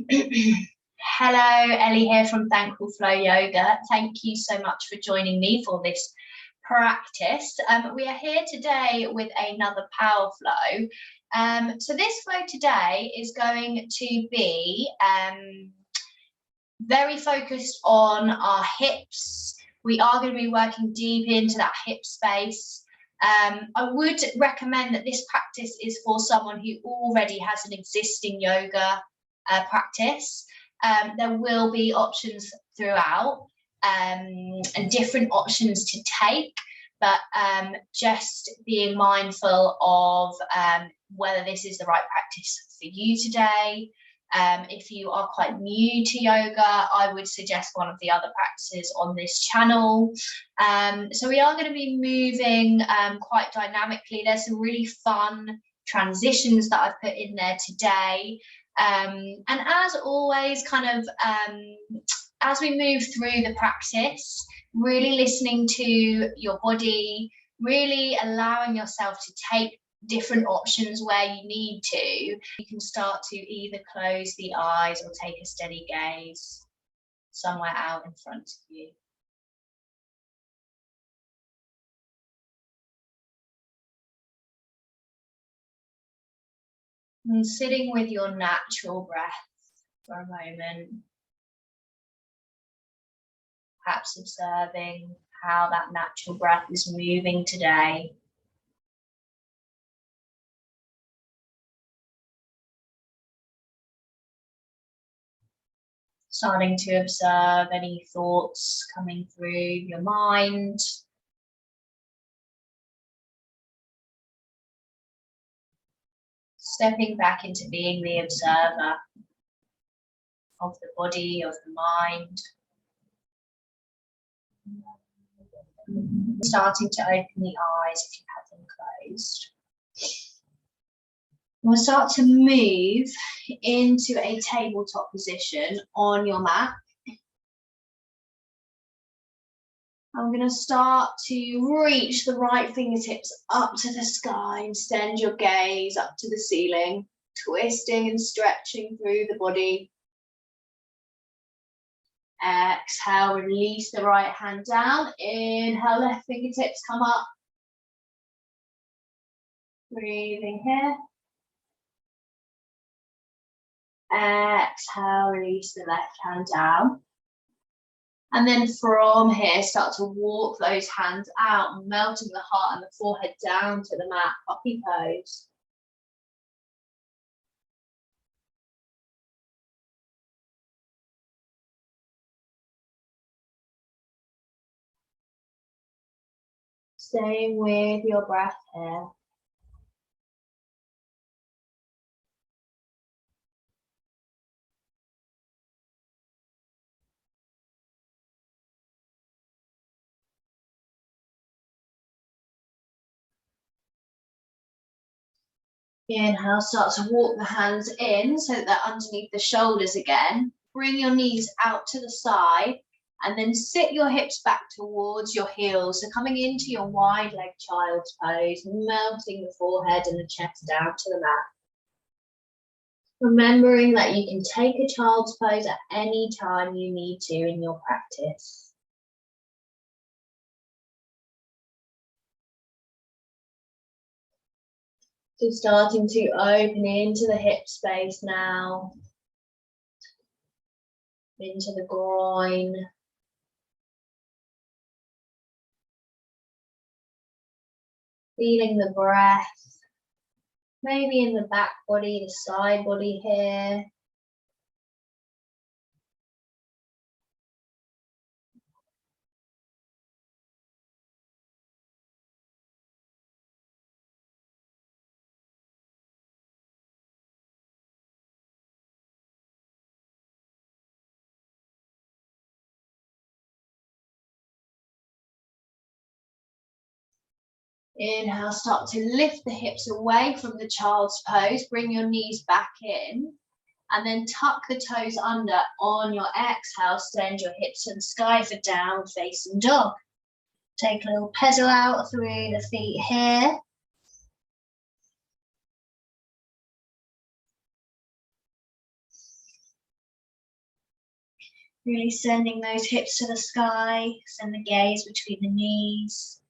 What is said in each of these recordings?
Hello, Ellie here from Thankful Flow Yoga. Thank you so much for joining me for this practice. We are here today with another power flow. So this flow today is going to be very focused on our hips. We are going to be working deep into that hip space. I would recommend that this practice is for someone who already has an existing yoga practice. There will be options throughout and different options to take, but just being mindful of whether this is the right practice for you today. If you are quite new to yoga, I would suggest one of the other practices on this channel. So we are going to be moving quite dynamically. There's some really fun transitions that I've put in there today. And as always, kind of as we move through the practice, really listening to your body, really allowing yourself to take different options where you need to. You can start to either close the eyes or take a steady gaze somewhere out in front of you. And sitting with your natural breath for a moment, perhaps observing how that natural breath is moving today. Starting to observe any thoughts coming through your mind. Stepping back into being the observer of the body, of the mind. Starting to open the eyes if you have them closed. We'll start to move into a tabletop position on your mat. I'm going to start to reach the right fingertips up to the sky and extend your gaze up to the ceiling, twisting and stretching through the body. Exhale, release the right hand down. Inhale, left fingertips come up. Breathing here. Exhale, release the left hand down. And then from here, start to walk those hands out, melting the heart and the forehead down to the mat, puppy pose. Staying with your breath here. Inhale, start to walk the hands in so that they're underneath the shoulders again. Bring your knees out to the side and then sit your hips back towards your heels. So coming into your wide leg child's pose, melting the forehead and the chest down to the mat. Remembering that you can take a child's pose at any time you need to in your practice. So starting to open into the hip space now, into the groin. Feeling the breath, maybe in the back body, the side body here. Inhale, start to lift the hips away from the child's pose. Bring your knees back in and then tuck the toes under. On your exhale, extend your hips to the sky for down facing dog. Take a little pedal out through the feet here. Really sending those hips to the sky, send the gaze between the knees.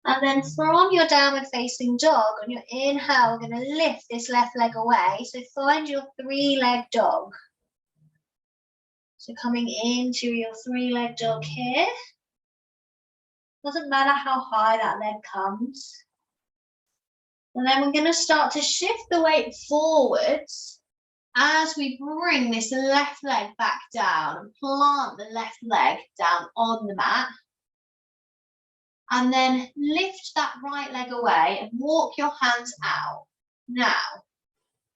And then from your downward facing dog, on your inhale, we're going to lift this left leg away. So find your 3-leg dog. So coming into your 3-leg dog here. Doesn't matter how high that leg comes. And then we're going to start to shift the weight forwards as we bring this left leg back down and plant the left leg down on the mat. And then lift that right leg away and walk your hands out. Now,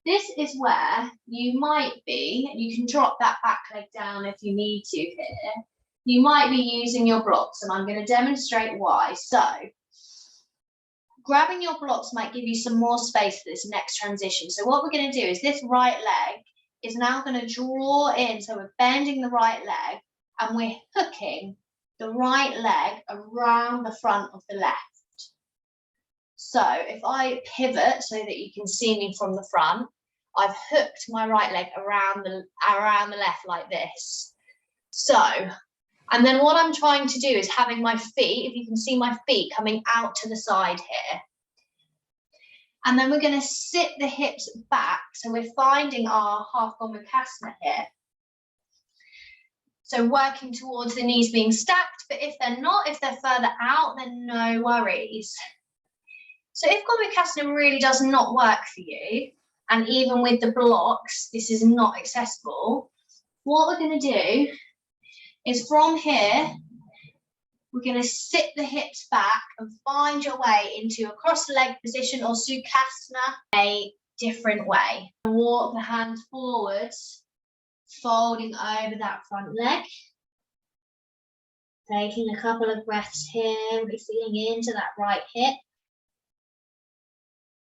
this is where you might be, and you can drop that back leg down if you need to here. You might be using your blocks, and I'm going to demonstrate why. So, grabbing your blocks might give you some more space for this next transition. So what we're going to do is this right leg is now going to draw in. So we're bending the right leg and we're hooking the right leg around the front of the left. So if I pivot so that you can see me from the front, I've hooked my right leg around the left like this. So, and then what I'm trying to do is having my feet, if you can see my feet coming out to the side here. And then we're going to sit the hips back. So we're finding our half Gomukhasana here. So working towards the knees being stacked, but if they're not, if they're further out, then no worries. So if Gomukhasana really does not work for you, and even with the blocks, this is not accessible, what we're going to do is from here, we're going to sit the hips back and find your way into a cross-leg position or Sukhasana a different way. Walk the hands forwards, folding over that front leg. Taking a couple of breaths here, really feeling into that right hip.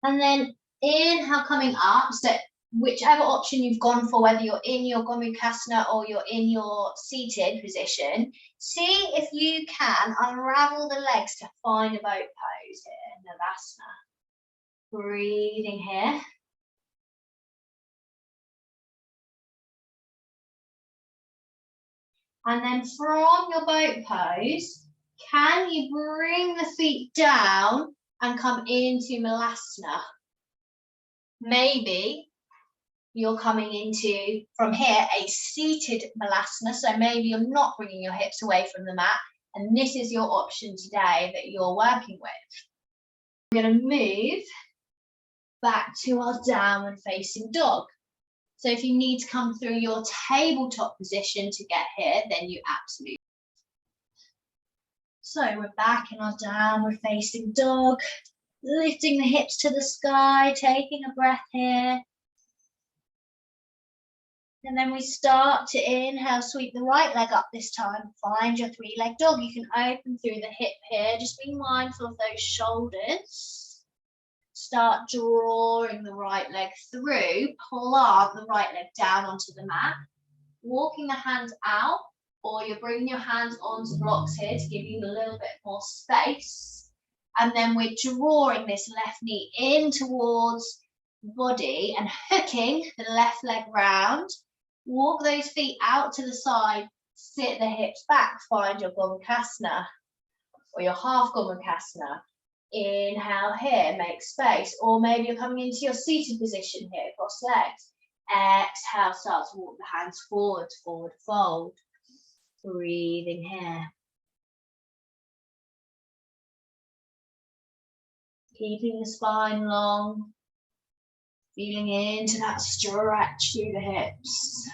And then inhale coming up, so whichever option you've gone for, whether you're in your Gomukhasana or you're in your seated position, see if you can unravel the legs to find a boat pose here, Navasana. Breathing here. And then from your boat pose, can you bring the feet down and come into Malasana? Maybe you're coming into, from here, a seated Malasana. So maybe you're not bringing your hips away from the mat. And this is your option today that you're working with. We're going to move back to our downward facing dog. So if you need to come through your tabletop position to get here, then you absolutely. So we're back in our downward facing dog, lifting the hips to the sky, taking a breath here. And then we start to inhale, sweep the right leg up this time. Find your 3-leg dog. You can open through the hip here. Just be mindful of those shoulders. Start drawing the right leg through. Plant the right leg down onto the mat. Walking the hands out, or you're bringing your hands onto blocks here to give you a little bit more space. And then we're drawing this left knee in towards the body and hooking the left leg round. Walk those feet out to the side, sit the hips back, find your Gomukhasana or your half Gomukhasana. Inhale here, make space, or maybe you're coming into your seated position here, cross legs. Exhale, start to walk the hands forward, forward fold. Breathing here. Keeping the spine long. Feeling into that stretch through the hips.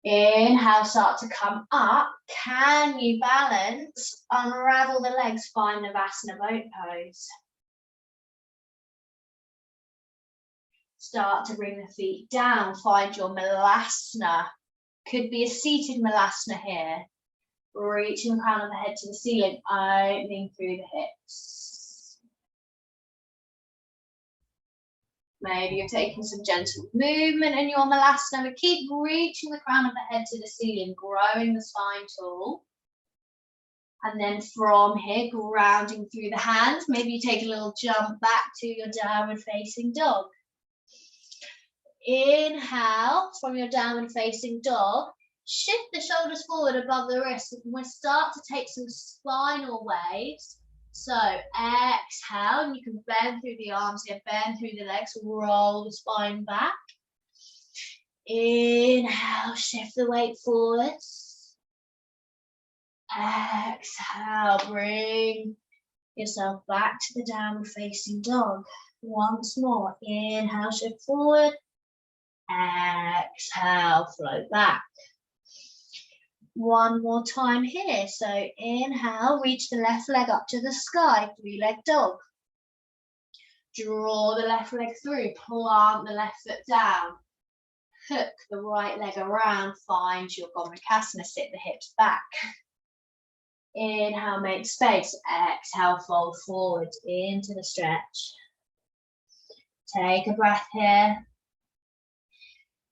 Inhale, start to come up. Can you balance? Unravel the legs, find Navasana boat pose. Start to bring the feet down, find your Malasana. Could be a seated Malasana here. Reaching the crown of the head to the ceiling, opening through the hips. Maybe you're taking some gentle movement in your Malasana, but keep reaching the crown of the head to the ceiling, growing the spine tall. And then from here, grounding through the hands. Maybe you take a little jump back to your downward facing dog. Inhale from your downward facing dog. Shift the shoulders forward above the wrists. And we'll start to take some spinal waves. So exhale, and you can bend through the arms here, bend through the legs, roll the spine back. Inhale, shift the weight forwards. Exhale, bring yourself back to the downward facing dog. Once more, inhale, shift forward. Exhale, float back. One more time here. So inhale, reach the left leg up to the sky, three-leg dog. Draw the left leg through, plant the left foot down. Hook the right leg around, find your Gomukhasana, sit the hips back. Inhale, make space. Exhale, fold forward into the stretch. Take a breath here.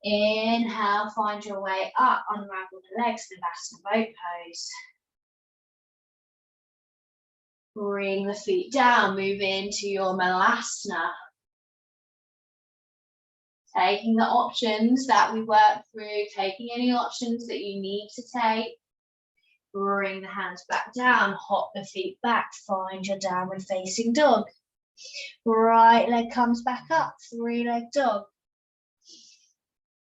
Inhale, find your way up, unravel the legs, Navasana boat pose. Bring the feet down, move into your Malasana. Taking the options that we worked through, taking any options that you need to take. Bring the hands back down, hop the feet back, find your downward facing dog. Right leg comes back up, three-leg dog.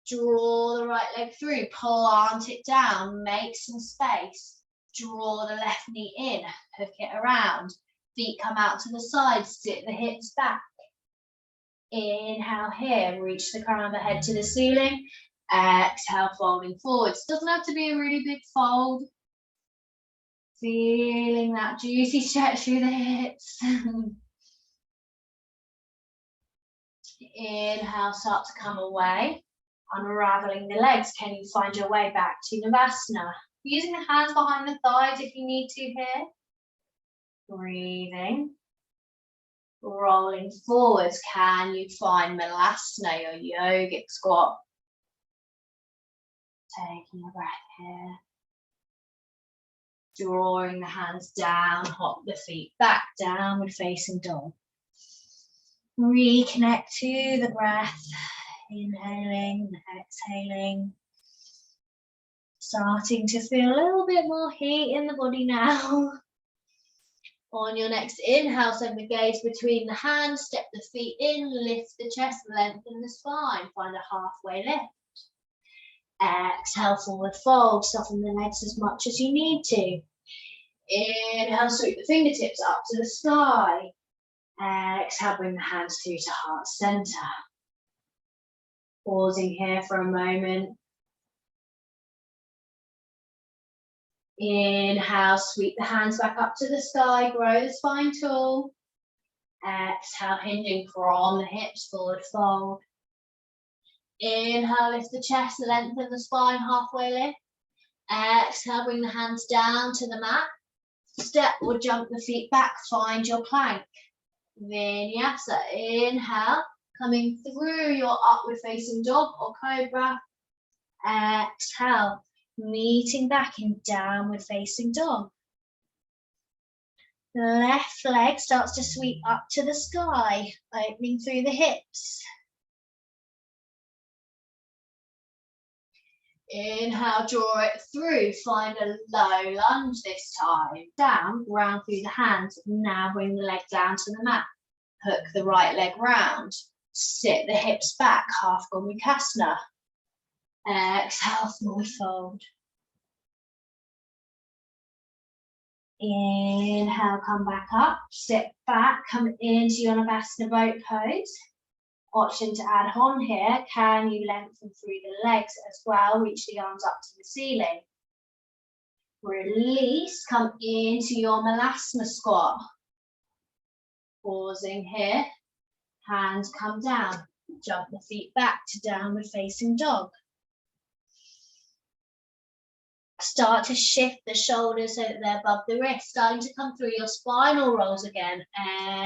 Draw the right leg through, plant it down, make some space. Draw the left knee in, hook it around. Feet come out to the side, sit the hips back. Inhale here, reach the crown of the head to the ceiling. Exhale, folding forwards. Doesn't have to be a really big fold. Feeling that juicy stretch through the hips. Inhale, start to come away. Unraveling the legs. Can you find your way back to Navasana? Using the hands behind the thighs if you need to here. Breathing. Rolling forwards. Can you find Malasana, your yogic squat? Taking a breath here. Drawing the hands down, hop the feet back, downward facing dog. Reconnect to the breath, inhaling and exhaling. Starting to feel a little bit more heat in the body now. On your next inhale, send the gaze between the hands, step the feet in, lift the chest, lengthen the spine, find a halfway lift. Exhale, forward fold, soften the legs as much as you need to. Inhale, sweep the fingertips up to the sky. Exhale, bring the hands through to heart center. Pausing here for a moment. Inhale, sweep the hands back up to the sky, grow the spine tall. Exhale, hinging from the hips, forward fold. Inhale, lift the chest, lengthen the spine, halfway lift. Exhale, bring the hands down to the mat. Step or jump the feet back, find your plank. Vinyasa, inhale, coming through your upward facing dog or cobra. Exhale, meeting back in downward facing dog. The left leg starts to sweep up to the sky, opening through the hips. Inhale, draw it through, find a low lunge this time. Down, ground through the hands. Now bring the leg down to the mat. Hook the right leg round. Sit the hips back, half Gomukhasana. Exhale, forward fold. Inhale, come back up, sit back, come into your Navasana boat pose. Option to add on here, can you lengthen through the legs as well, reach the arms up to the ceiling. Release, come into your Malasana squat. Pausing here, hands come down, jump the feet back to downward facing dog. Start to shift the shoulders so that they're above the wrist, starting to come through your spinal rolls again.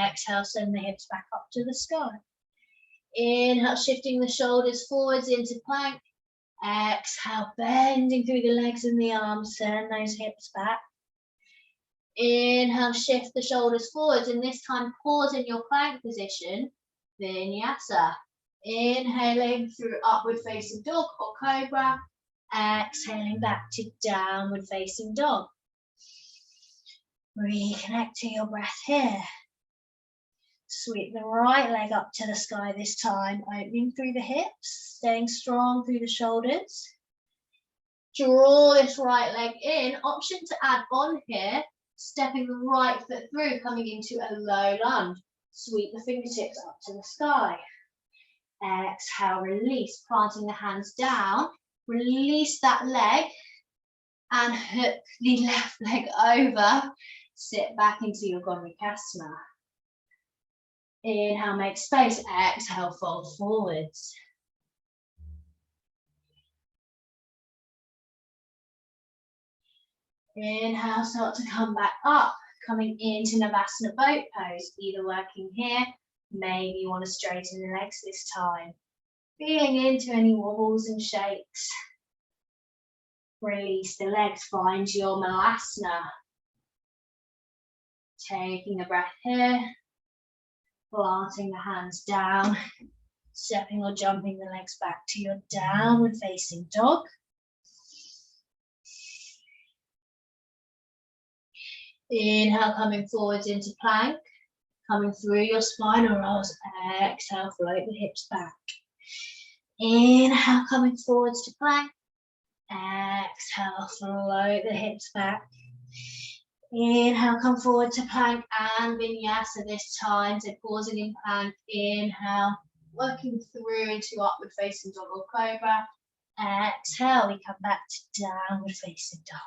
Exhale, send the hips back up to the sky. Inhale, shifting the shoulders forwards into plank. Exhale, bending through the legs and the arms, send those hips back. Inhale, shift the shoulders forwards, and this time pause in your plank position, vinyasa. Inhaling through upward facing dog or cobra, exhaling back to downward facing dog. Reconnect to your breath here. Sweep the right leg up to the sky this time, opening through the hips, staying strong through the shoulders. Draw this right leg in. Option to add on here, stepping the right foot through, coming into a low lunge. Sweep the fingertips up to the sky. Exhale, release, planting the hands down. Release that leg and hook the left leg over. Sit back into your Gomukhasana. Inhale, make space. Exhale, fold forwards. Inhale, start to come back up, coming into Navasana boat pose, either working here, maybe you want to straighten the legs this time. Feeling into any wobbles and shakes. Release the legs, find your Navasana. Taking a breath here, planting the hands down, stepping or jumping the legs back to your downward facing dog. Inhale, coming forwards into plank, coming through your spinal rolls. Exhale, float the hips back. Inhale, coming forwards to plank. Exhale, float the hips back. Inhale, come forward to plank and vinyasa this time. So pausing in plank, inhale, working through into upward facing dog or cobra. Exhale, we come back to downward facing dog.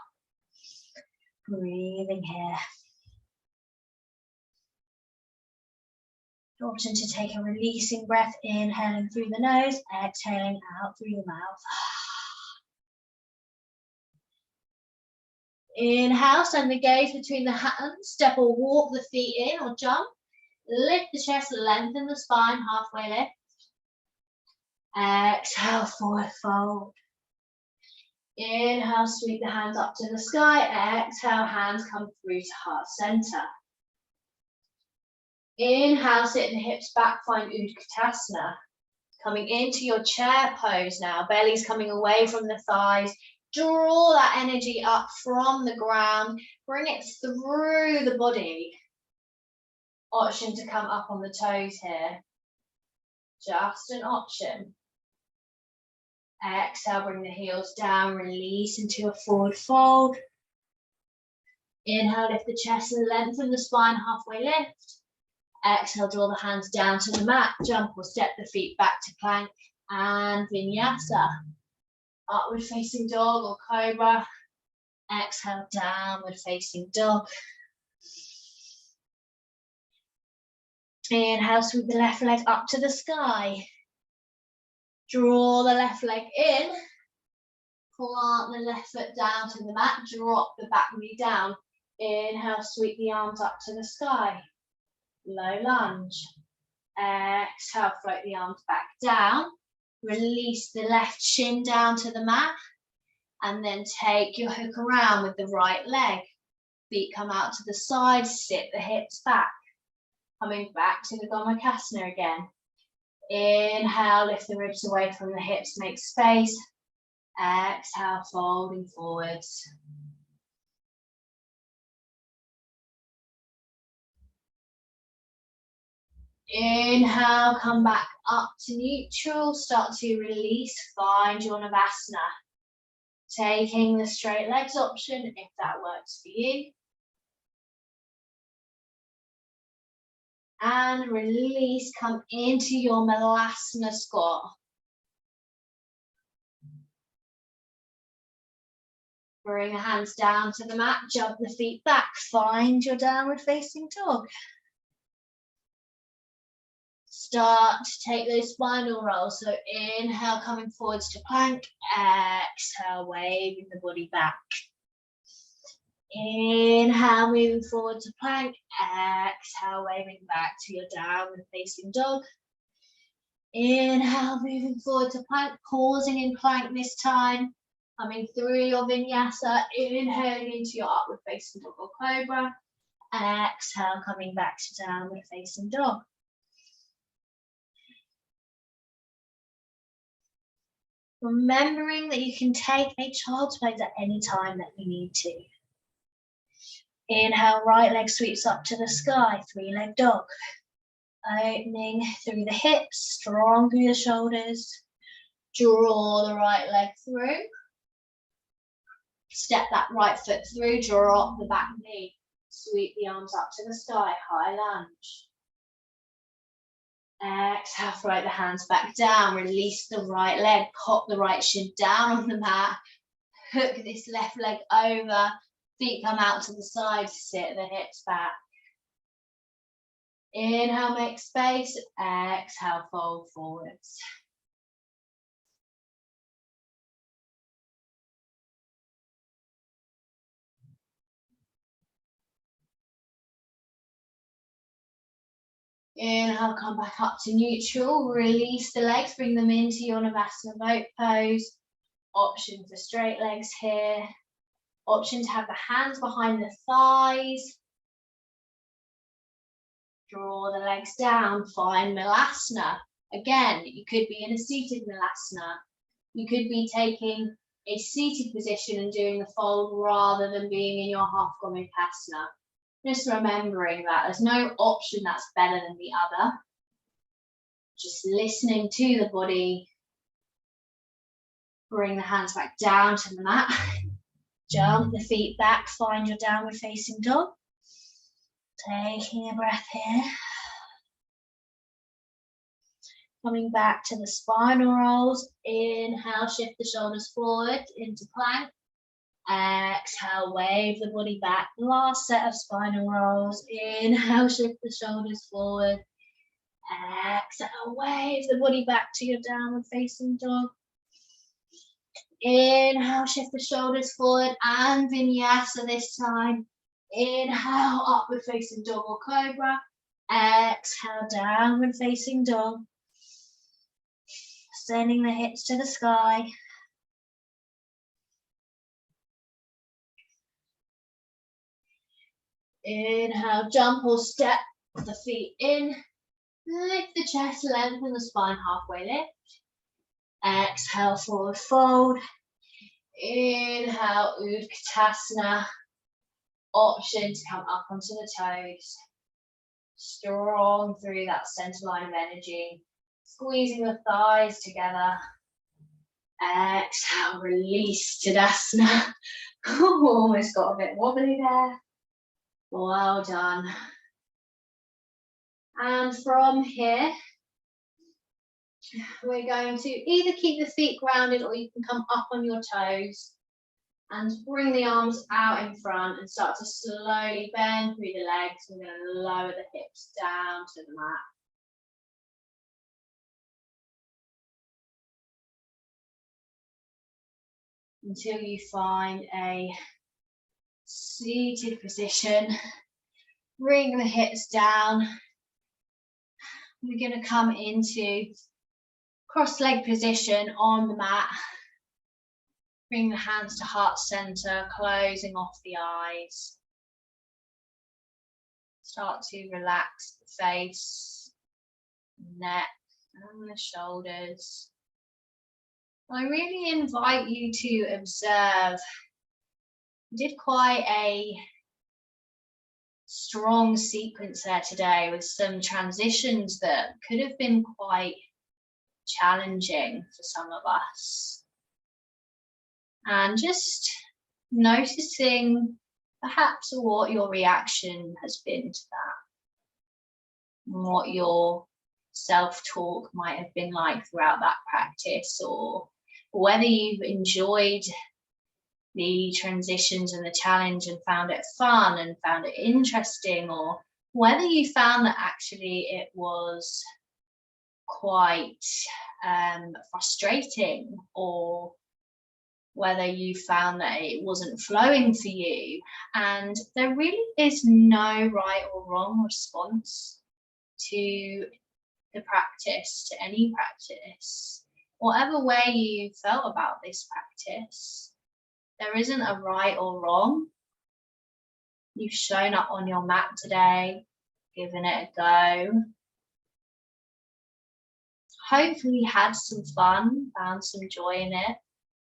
Breathing here. Option to take a releasing breath, inhaling through the nose, exhaling out through the mouth. Inhale, send the gaze between the hands, step or walk the feet in or jump. Lift the chest, lengthen the spine, halfway lift. Exhale, forward fold. Inhale, sweep the hands up to the sky. Exhale, hands come through to heart center. Inhale, sit the hips back, find Utkatasana. Coming into your chair pose now, belly's coming away from the thighs. Draw that energy up from the ground, bring it through the body. Option to come up on the toes here. Just an option. Exhale, bring the heels down, release into a forward fold. Inhale, lift the chest and lengthen the spine, halfway lift. Exhale, draw the hands down to the mat, jump or step the feet back to plank and vinyasa. Upward facing dog or cobra. Exhale, downward facing dog. Inhale, sweep the left leg up to the sky. Draw the left leg in. Plant the left foot down to the mat. Drop the back knee down. Inhale, sweep the arms up to the sky. Low lunge. Exhale, float the arms back down. Release the left shin down to the mat. And then take your hook around with the right leg. Feet come out to the side, sit the hips back. Coming back to the Gomukhasana again. Inhale, lift the ribs away from the hips, make space. Exhale, folding forwards. Inhale, come back up to neutral, start to release, find your Navasana. Taking the straight legs option if that works for you. And release, come into your Navasana squat. Bring the hands down to the mat, jump the feet back, find your downward facing dog. Start to take those spinal rolls. So inhale, coming forwards to plank. Exhale, waving the body back. Inhale, moving forward to plank. Exhale, waving back to your downward facing dog. Inhale, moving forward to plank, pausing in plank this time. Coming through your vinyasa, inhaling into your upward facing dog or cobra. Exhale, coming back to downward facing dog. Remembering that you can take a child's pose at any time that you need to. Inhale, right leg sweeps up to the sky, three-leg dog. Opening through the hips, strong through the shoulders. Draw the right leg through. Step that right foot through, drop the back knee. Sweep the arms up to the sky, high lunge. Exhale, float the hands back down, release the right leg, pop the right shin down on the mat, hook this left leg over, feet come out to the side, sit the hips back. Inhale, make space, exhale, fold forwards. Inhale, come back up to neutral, release the legs, bring them into your Navasana boat pose. Option for straight legs here. Option to have the hands behind the thighs. Draw the legs down, find Malasana. Again, you could be in a seated Malasana. You could be taking a seated position and doing the fold rather than being in your half Gomukhasana. Just remembering that there's no option that's better than the other. Just listening to the body. Bring the hands back down to the mat. Jump the feet back, find your downward facing dog. Taking a breath here. Coming back to the spinal rolls. Inhale, shift the shoulders forward into plank. Exhale, wave the body back. Last set of spinal rolls. Inhale, shift the shoulders forward. Exhale, wave the body back to your downward facing dog. Inhale, shift the shoulders forward and vinyasa this time. Inhale, upward facing dog or cobra. Exhale, downward facing dog. Sending the hips to the sky. Inhale, jump or step the feet in. Lift the chest, lengthen the spine, halfway lift. Exhale, forward fold. Inhale, Utkatasana. Option to come up onto the toes. Strong through that center line of energy. Squeezing the thighs together. Exhale, release Tadasana. Almost got a bit wobbly there. Well done. And from here, we're going to either keep the feet grounded or you can come up on your toes and bring the arms out in front and start to slowly bend through the legs. We're going to lower the hips down to the mat. Until you find a seated position. Bring the hips down. We're going to come into cross-leg position on the mat. Bring the hands to heart center, closing off the eyes. Start to relax the face, neck, and the shoulders. I really invite you to observe. I did quite a strong sequence there today with some transitions that could have been quite challenging for some of us. And just noticing perhaps what your reaction has been to that, and what your self-talk might have been like throughout that practice, or whether you've enjoyed the transitions and the challenge and found it fun and found it interesting, or whether you found that actually it was quite frustrating, or whether you found that it wasn't flowing for you. And there really is no right or wrong response to the practice, to any practice. whatever way you felt about this practice, there isn't a right or wrong. You've shown up on your mat today, given it a go. Hopefully had some fun, found some joy in it.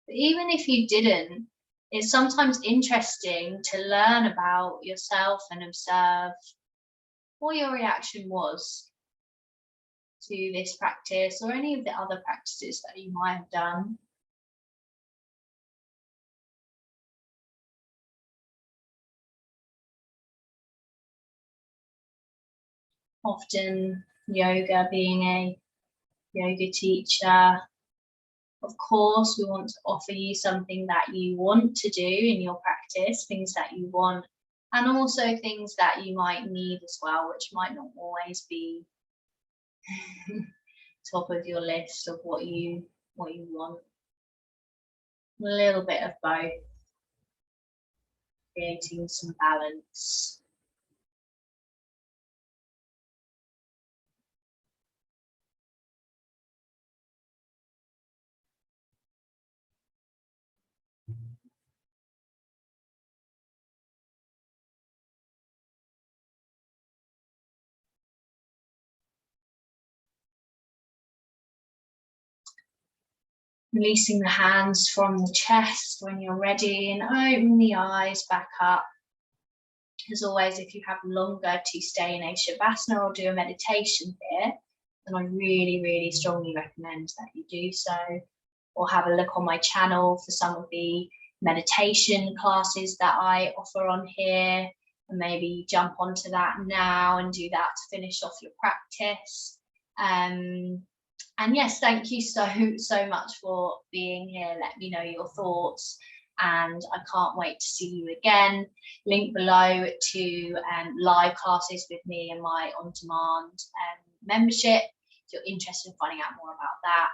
But even if you didn't, it's sometimes interesting to learn about yourself and observe what your reaction was to this practice or any of the other practices that you might have done. Often yoga, being a yoga teacher, of course, we want to offer you something that you want to do in your practice, things that you want, and also things that you might need as well, which might not always be top of your list of what you want. A little bit of both, creating some balance. Releasing the hands from the chest when you're ready and open the eyes back up. As always, if you have longer to stay in a Shavasana or do a meditation here, then I really, really strongly recommend that you do so. Or have a look on my channel for some of the meditation classes that I offer on here. And maybe jump onto that now and do that to finish off your practice. And yes, thank you so much for being here. Let me know your thoughts, and I can't wait to see you again. Link below to live classes with me and my on-demand membership if you're interested in finding out more about that.